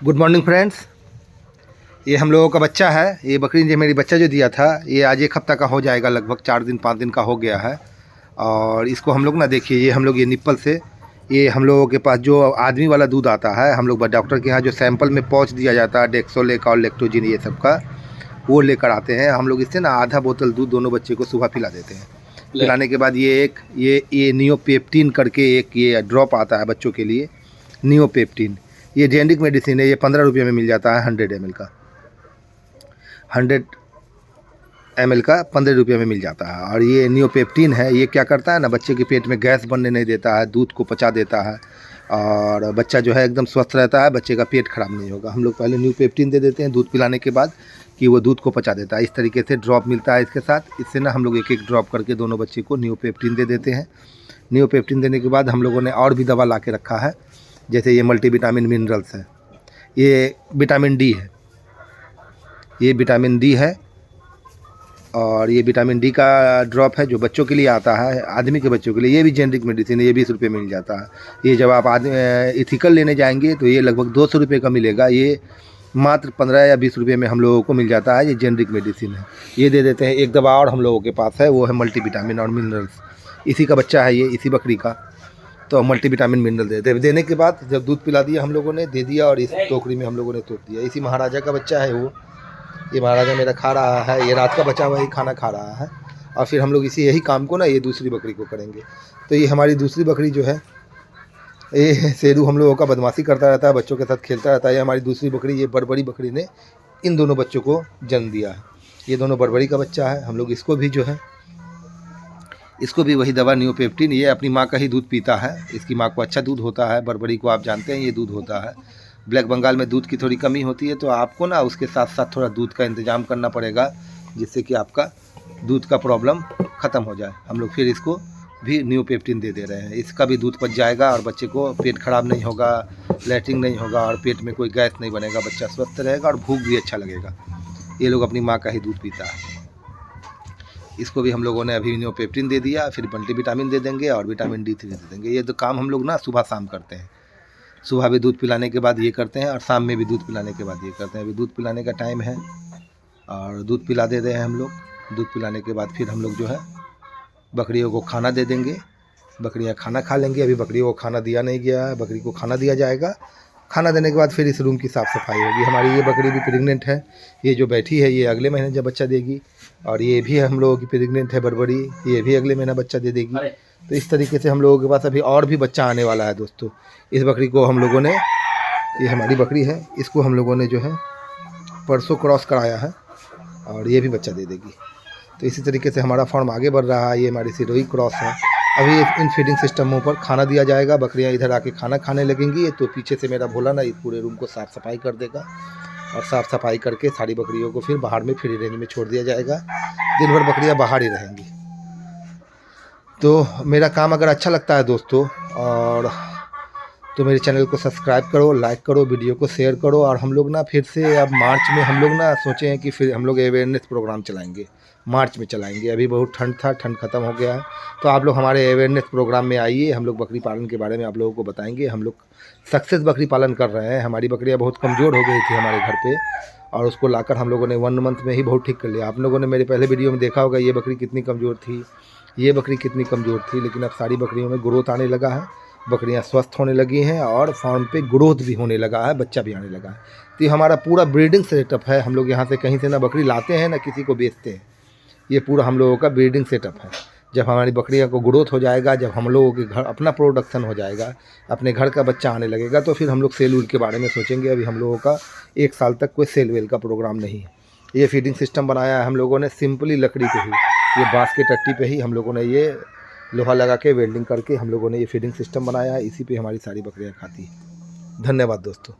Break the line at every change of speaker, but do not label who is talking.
Good morning friends. ये हम लोगों का बच्चा है। ये बकरी जो मेरी बच्चा जो दिया था ये आज 1 हफ्ता का हो जाएगा, लगभग 4 दिन 5 दिन का हो गया है। और इसको हम लोग ना देखिए, ये हम लोग ये निप्पल से, ये हम लोगों के पास जो आदमी वाला दूध आता है, हम लोग डॉक्टर के यहाँ जो सैंपल में पाउच दिया जाता है डेक्सोलेक और लेक्टोजिन ये सब का, वो लेकर आते हैं। हम लोग इससे ना आधा बोतल दूध दोनों बच्चे को सुबह पिला देते हैं। पिलाने के बाद ये नियोपेप्टिन करके एक ये ड्रॉप आता है बच्चों के लिए, नियोपेप्टिन। ये जेनेरिक मेडिसिन है। ये 15 रुपये में मिल जाता है 100 ml का। 100 ml का 15 रुपये में मिल जाता है। और ये नियोपेप्टिन है। ये क्या करता है ना, बच्चे के पेट में गैस बनने नहीं देता है, दूध को पचा देता है और बच्चा जो है एकदम स्वस्थ रहता है, बच्चे का पेट खराब नहीं होगा। हम लोग पहले नियोपेप्टिन दे देते हैं दूध पिलाने के बाद कि वो दूध को पचा देता है। इस तरीके से ड्रॉप मिलता है इसके साथ। इससे ना हम लोग एक एक ड्रॉप करके दोनों बच्चे को नियोपेप्टिन दे देते हैं। नियोपेप्टिन देने के बाद हम लोगों ने और भी दवा ला के रखा है, जैसे ये मल्टीविटामिन मिनरल्स है, ये विटामिन डी है, ये विटामिन डी है। और ये विटामिन डी का ड्रॉप है जो बच्चों के लिए आता है, आदमी के बच्चों के लिए। ये भी जेनेरिक मेडिसिन है, ये 20 रुपये में मिल जाता है। ये जब आप इथिकल लेने जाएंगे तो ये लगभग 200 रुपये का मिलेगा। ये मात्र 15 या 20 रुपये में हम लोगों को मिल जाता है। ये जेनेरिक मेडिसिन है, ये दे देते हैं। एक दवा और हम लोगों के पास है, वो है मल्टीविटामिन और मिनरल्स। इसी का बच्चा है ये, इसी बकरी का। तो मल्टीविटामिन मिनरल देने के बाद जब दूध पिला दिया हम लोगों ने, दे दिया और इस टोकरी में हम लोगों ने तोड़ दिया। इसी महाराजा का बच्चा है वो। ये महाराजा मेरा खा रहा है, ये रात का बचा हुआ ही खाना खा रहा है। और फिर हम लोग यही काम को ना ये दूसरी बकरी को करेंगे। तो ये हमारी दूसरी बकरी जो है, ये शेरू हम लोगों का बदमाशी करता रहता है, बच्चों के साथ खेलता रहता है। ये हमारी दूसरी बकरी, ये बड़बड़ी बकरी ने इन दोनों बच्चों को जन्म दिया है। ये दोनों बड़बड़ी का बच्चा है। हम लोग इसको भी जो है, इसको भी वही दवा नियोपेप्टिन, ये अपनी माँ का ही दूध पीता है। इसकी माँ को अच्छा दूध होता है, बड़बड़ी को आप जानते हैं ये दूध होता है। ब्लैक बंगाल में दूध की थोड़ी कमी होती है, तो आपको ना उसके साथ साथ थोड़ा दूध का इंतज़ाम करना पड़ेगा, जिससे कि आपका दूध का प्रॉब्लम ख़त्म हो जाए। हम लोग फिर इसको भी नियोपेप्टिन दे रहे हैं। इसका भी दूध पच जाएगा और बच्चे को पेट खराब नहीं होगा, लैट्रिन नहीं होगा और पेट में कोई गैस नहीं बनेगा, बच्चा स्वस्थ रहेगा और भूख भी अच्छा लगेगा। ये लोग अपनी माँ का ही दूध पीता है। इसको भी हम लोगों ने अभी नियोपेप्टिन दे दिया, फिर मल्टीविटामिन दे देंगे और विटामिन D3 दे देंगे। ये तो काम हम लोग ना सुबह शाम करते हैं। सुबह भी दूध पिलाने के बाद ये करते हैं और शाम में भी दूध पिलाने के बाद ये करते हैं। अभी दूध पिलाने का टाइम है और दूध पिला दे रहे हैं हम लोग। दूध पिलाने के बाद फिर हम लोग जो है बकरियों को खाना दे देंगे। बकरियाँ खाना खा लेंगी। अभी बकरियों को खाना दिया नहीं गया है, बकरी को खाना दिया जाएगा। खाना देने के बाद फिर इस रूम की साफ़ सफाई होगी। हमारी ये बकरी भी प्रेग्नेंट है, ये जो बैठी है ये अगले महीने जब बच्चा देगी। और ये भी हम लोगों की प्रेग्नेंट है बड़बड़ी, ये भी अगले महीना बच्चा दे देगी। तो इस तरीके से हम लोगों के पास अभी और भी बच्चा आने वाला है दोस्तों। इस बकरी को हम लोगों ने, ये हमारी बकरी है, इसको हम लोगों ने जो है परसों क्रॉस कराया है और ये भी बच्चा दे देगी। तो इसी तरीके से हमारा फार्म आगे बढ़ रहा है। ये हमारी सिरोही क्रॉस है। अभी इन फीडिंग सिस्टमों पर खाना दिया जाएगा, बकरियां इधर आके खाना खाने लगेंगी। तो पीछे से मेरा भोला ना इस पूरे रूम को साफ़ सफाई कर देगा और साफ़ सफाई करके सारी बकरियों को फिर बाहर में फ्री रेंज में छोड़ दिया जाएगा। दिन भर बकरियां बाहर ही रहेंगी। तो मेरा काम अगर अच्छा लगता है दोस्तों, और तो मेरे चैनल को सब्सक्राइब करो, लाइक करो, वीडियो को शेयर करो। और हम लोग ना फिर से अब मार्च में हम लोग ना सोचे हैं कि फिर हम लोग अवेयरनेस प्रोग्राम चलाएंगे, मार्च में चलाएंगे। अभी बहुत ठंड था, ठंड ख़त्म हो गया है, तो आप लोग हमारे अवेयरनेस प्रोग्राम में आइए। हम लोग बकरी पालन के बारे में आप लोगों को बताएंगे। हम लोग सक्सेस बकरी पालन कर रहे हैं। हमारी बकरियां बहुत कमज़ोर हो गई थी हमारे घर पे, और उसको लाकर हम लोगों ने 1 मंथ में ही बहुत ठीक कर लिया। आप लोगों ने मेरे पहले वीडियो में देखा होगा ये बकरी कितनी कमज़ोर थी, ये बकरी कितनी कमज़ोर थी। लेकिन अब सारी बकरियों में ग्रोथ आने लगा है, बकरियां स्वस्थ होने लगी हैं और फार्म पे ग्रोथ भी होने लगा है, बच्चा भी आने लगा है। तो ये हमारा पूरा ब्रीडिंग सेटअप है। हम लोग यहाँ से कहीं से ना बकरी लाते हैं ना किसी को बेचते हैं। ये पूरा हम लोगों का ब्रीडिंग सेटअप है। जब हमारी बकरियों को ग्रोथ हो जाएगा, जब हम लोगों के घर अपना प्रोडक्शन हो जाएगा, अपने घर का बच्चा आने लगेगा, तो फिर हम लोग सेल वेल के बारे में सोचेंगे। अभी हम लोगों का 1 साल तक कोई सेल वेल का प्रोग्राम नहीं है। ये फीडिंग सिस्टम बनाया है हम लोगों ने सिंपली लकड़ी पे ही, ये बाँस के टट्टी पे ही हम लोगों ने ये लोहा लगा के वेल्डिंग करके हम लोगों ने ये फीडिंग सिस्टम बनाया है। इसी पे हमारी सारी बकरियाँ खाती हैं। धन्यवाद दोस्तों।